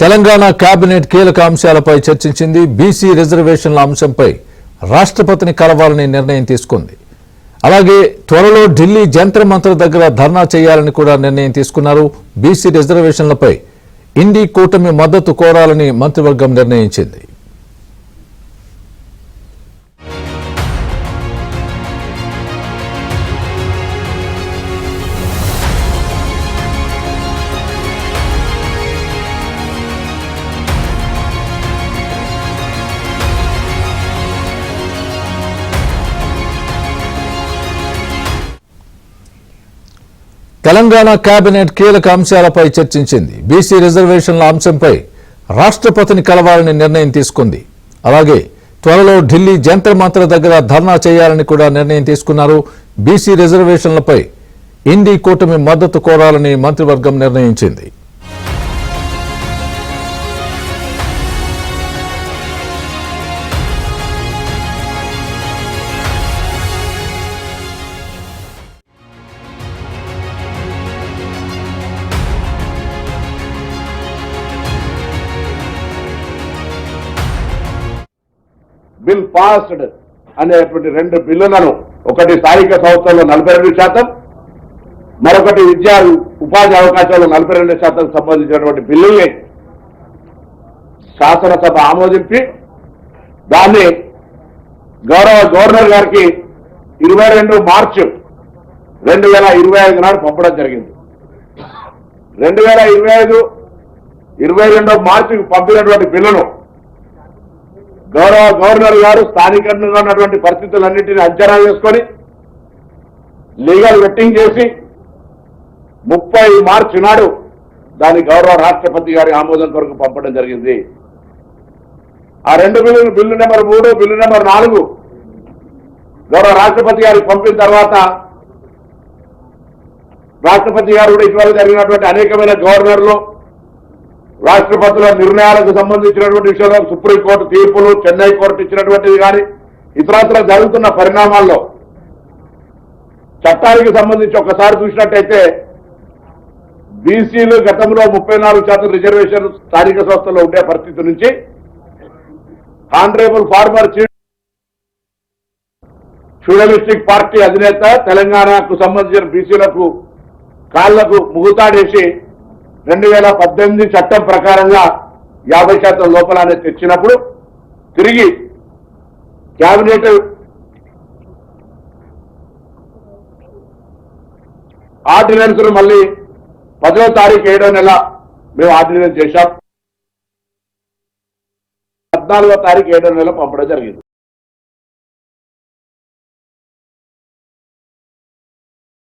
Telangana cabinet కీలక అంశాలపై చర్చించింది. BC రిజర్వేషన్ల అంశంపై రాష్ట్రపతిని కలవాలని నిర్ణయం తీసుకుంది. అలాగే త్వరలో ఢిల్లీ జంతర్ మంతర్ దగ్గర ధర్నా చేయాలని కూడా నిర్ణయం తీసుకున్నారు. బీసీ రిజర్వేషన్లపై ఇండీ కూటమి మద్దతు కోరాలని మంత్రివర్గం నిర్ణయించింది. తెలంగాణ కేబినెట్ కీలక అంశాలపై చర్చించింది. బీసీ రిజర్వేషన్ల అంశంపై రాష్ట్రపతిని కలవాలని నిర్ణయం తీసుకుంది. అలాగే త్వరలో ఢిల్లీ జంతర్ మంతర్ దగ్గర ధర్నా చేయాలని కూడా నిర్ణయం తీసుకున్నారు. బీసీ రిజర్వేషన్లపై ఇండీ కూటమి మద్దతు కోరాలని మంత్రివర్గం నిర్ణయించింది. బిల్ పాస్డ్ అనేటువంటి రెండు బిల్లులను, ఒకటి స్థానిక సంస్థల్లో 42%, మరొకటి విద్యా ఉపాధి అవకాశాలు 42% సంబంధించినటువంటి బిల్లుల్ని శాసనసభ ఆమోదించి దాన్ని గౌరవ గవర్నర్ గారికి 22 మార్చి 2025 నాడు పంపడం జరిగింది. 2025 22 మార్చికి పంపినటువంటి బిల్లును గౌరవ గవర్నర్ గారు స్థానికంగా ఉన్నటువంటి పరిస్థితులన్నింటినీ అంచనా వేసుకొని లీగల్ వెట్టింగ్ చేసి 30 మార్చి నాడు దాని గౌరవ రాష్ట్రపతి గారి ఆమోదం కొరకు పంపడం జరిగింది. ఆ రెండు బిల్లులు, బిల్లు నెంబర్ 3, బిల్లు నెంబర్ 4 గౌరవ రాష్ట్రపతి గారికి పంపిన తర్వాత రాష్ట్రపతి గారు కూడా ఇటీవల జరిగినటువంటి అనేకమైన గవర్నర్లు, రాష్ట్రపతుల నిర్ణయాలకు సంబంధించినటువంటి విషయంలో సుప్రీంకోర్టు తీర్పులు, చెన్నై కోర్టు ఇచ్చినటువంటివి కానీ ఇతరత్ర జరుగుతున్న పరిణామాల్లో చట్టానికి సంబంధించి ఒకసారి చూసినట్టయితే బీసీలు గతంలో 34% రిజర్వేషన్ స్థానిక సంస్థల్లో ఉండే పరిస్థితి నుంచి honourable former chief feudalistic party అధినేత తెలంగాణకు సంబంధించిన బీసీలకు కాళ్లకు ముగుతాడేసి 2018 చట్టం ప్రకారంగా 50% లోపలనే తెచ్చినప్పుడు తిరిగి కేబినెట్ ఆర్డినెన్స్ మళ్ళీ 10వ తారీఖు 7వ నెల మేము ఆర్డినెన్స్ చేశాం. 14వ తారీఖు 7వ నెల పంపడం జరిగింది.